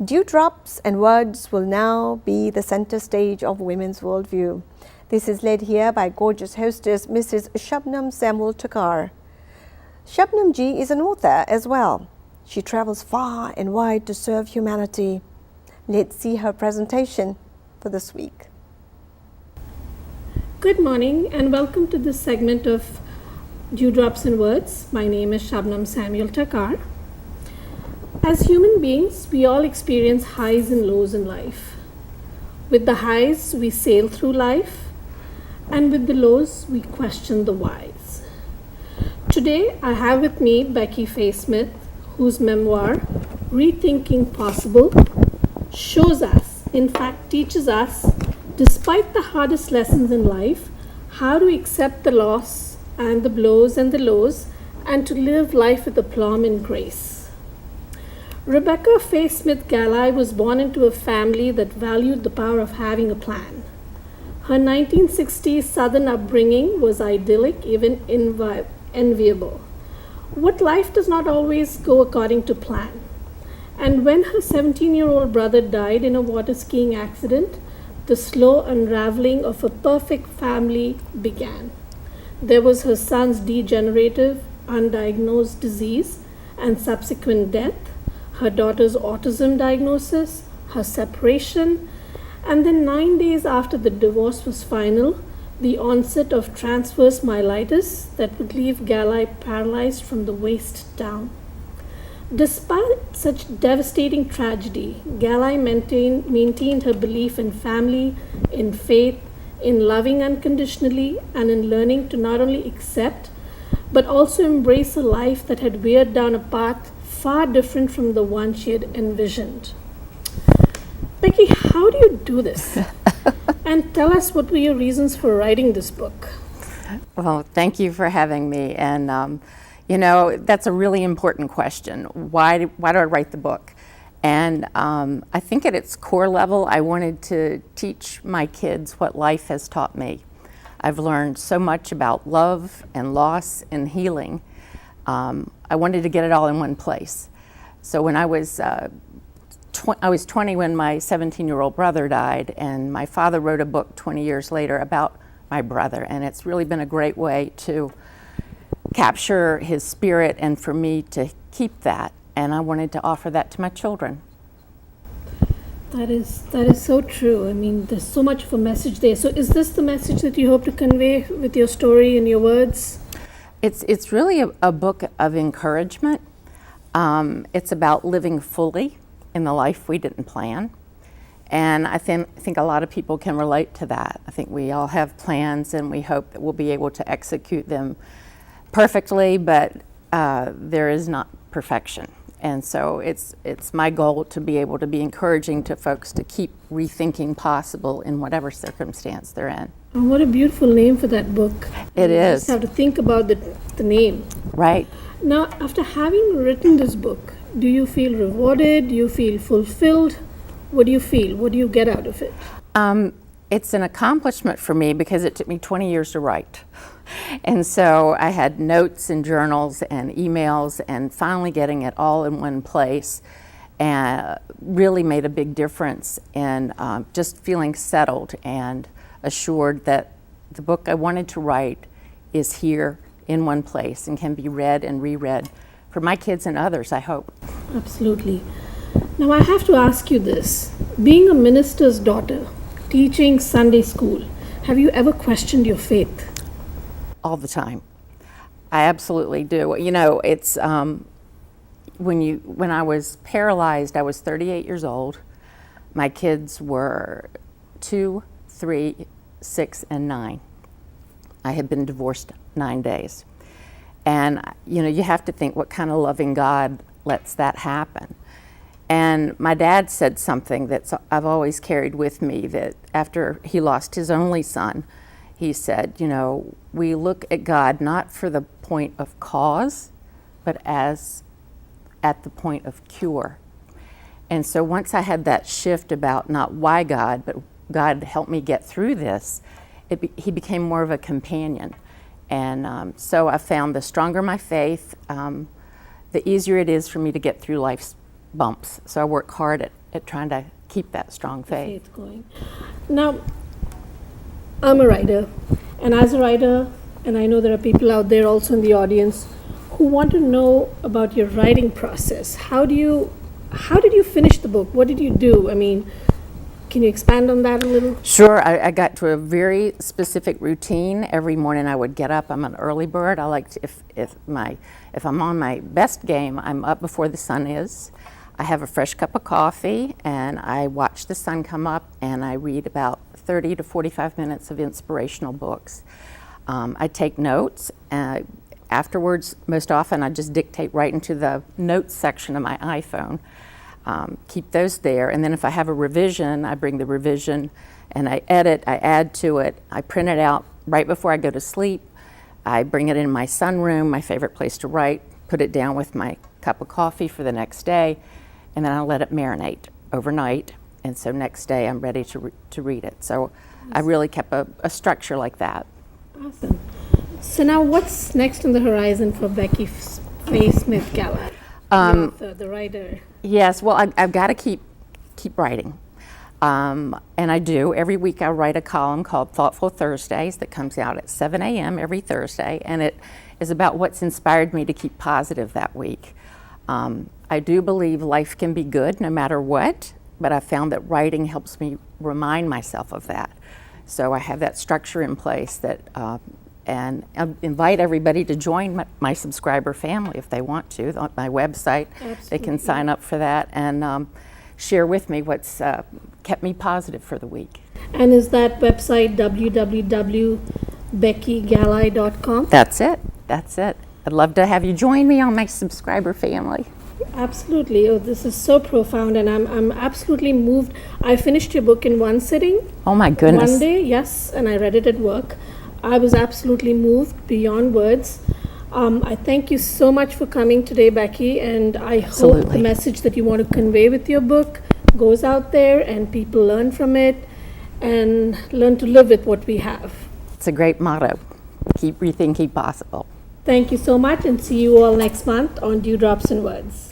Dewdrops and words will now be the center stage of Women's Worldview. This is led here by gorgeous hostess Mrs. Shabnam Samuel Takar. Shabnam ji is an author as well. She travels far and wide to serve humanity. Let's see her presentation for this week. Good morning and welcome to this segment of Dewdrops and Words. My name is Shabnam Samuel Takar. As human beings, we all experience highs and lows in life. With the highs, we sail through life, and with the lows, we question the whys. Today, I have with me Becky Faye-Smith, whose memoir, Rethinking Possible, shows us, in fact teaches us, despite the hardest lessons in life, how to accept the loss and the blows and the lows, and to live life with aplomb and grace. Rebecca Faye-Smith Galli was born into a family that valued the power of having a plan. Her 1960s Southern upbringing was idyllic, even enviable. What life does not always go according to plan. And when her 17-year-old brother died in a water skiing accident, the slow unraveling of a perfect family began. There was her son's degenerative, undiagnosed disease and subsequent death, her daughter's autism diagnosis, her separation, and then 9 days after the divorce was final, the onset of transverse myelitis that would leave Galli paralyzed from the waist down. Despite such devastating tragedy, Galli maintained her belief in family, in faith, in loving unconditionally, and in learning to not only accept, but also embrace a life that had veered down a path far different from the one she had envisioned. Becky, how do you do this? And tell us, what were your reasons for writing this book? Well, thank you for having me. And, that's a really important question. Why do I write the book? And I think at its core level, I wanted to teach my kids what life has taught me. I've learned so much about love and loss and healing. I wanted to get it all in one place. So when I was 20 when my 17-year-old brother died, and my father wrote a book 20 years later about my brother, and it's really been a great way to capture his spirit and for me to keep that, and I wanted to offer that to my children. That is so true. I mean, there's so much of a message there. So is this the message that you hope to convey with your story and your words? It's really a book of encouragement. It's about living fully in the life we didn't plan. And I think a lot of people can relate to that. I think we all have plans and we hope that we'll be able to execute them perfectly, but there is not perfection. And so it's my goal to be able to be encouraging to folks to keep rethinking possible in whatever circumstance they're in. And what a beautiful name for that book. It is. You just have to think about the name. Right. Now, after having written this book, do you feel rewarded? Do you feel fulfilled? What do you feel? What do you get out of it? It's an accomplishment for me because it took me 20 years to write. And so I had notes and journals and emails, and finally getting it all in one place really made a big difference in just feeling settled and assured that the book I wanted to write is here in one place and can be read and reread for my kids and others, I hope. Absolutely. Now I have to ask you this. Being a minister's daughter, teaching Sunday school, have you ever questioned your faith? All the time. I absolutely do. It's when I was paralyzed, I was 38 years old. My kids were 2, 3, 6, and 9. I had been divorced 9 days. And, you have to think, what kind of loving God lets that happen? And my dad said something that I've always carried with me, that after he lost his only son, he said, we look at God not for the point of cause, but as at the point of cure. And so once I had that shift about not why God, but God help me get through this, he became more of a companion. And so I found the stronger my faith, the easier it is for me to get through life's bumps. So I work hard at trying to keep that strong faith. Faith going. Now, I'm a writer, and as a writer, and I know there are people out there also in the audience who want to know about your writing process. How did you finish the book? What did you do? I mean, can you expand on that a little? Sure, I got to a very specific routine. Every morning I would get up. I'm an early bird. I like to, if I'm on my best game, I'm up before the sun is. I have a fresh cup of coffee and I watch the sun come up, and I read about 30 to 45 minutes of inspirational books. I take notes. Afterwards, most often I just dictate right into the notes section of my iPhone. Keep those there, and then if I have a revision, I bring the revision and I edit, I add to it, I print it out right before I go to sleep. I bring it in my sunroom, my favorite place to write, put it down with my cup of coffee for the next day, and then I let it marinate overnight, and so next day I'm ready to read it. So I really kept a structure like that. Awesome. So now what's next on the horizon for Becky Faye Smith Gallard, the author, the writer? Yes, well, I've got to keep writing. And I do. Every week I write a column called Thoughtful Thursdays that comes out at 7 a.m. every Thursday, and it is about what's inspired me to keep positive that week. I do believe life can be good no matter what, but I found that writing helps me remind myself of that. So I have that structure in place that, and I invite everybody to join my subscriber family if they want to. On my website, Absolutely. They can sign up for that and share with me what's kept me positive for the week. And is that website www.beckygallai.com? That's it. That's it. I'd love to have you join me on my subscriber family. Absolutely. Oh, this is so profound, and I'm absolutely moved. I finished your book in one sitting. Oh my goodness. One day, yes, and I read it at work. I was absolutely moved beyond words. I thank you so much for coming today, Becky, and I hope the Absolutely. message that you want to convey with your book goes out there and people learn from it and learn to live with what we have. It's a great motto. Keep rethinking possible. Thank you so much, and see you all next month on Dewdrops and Words.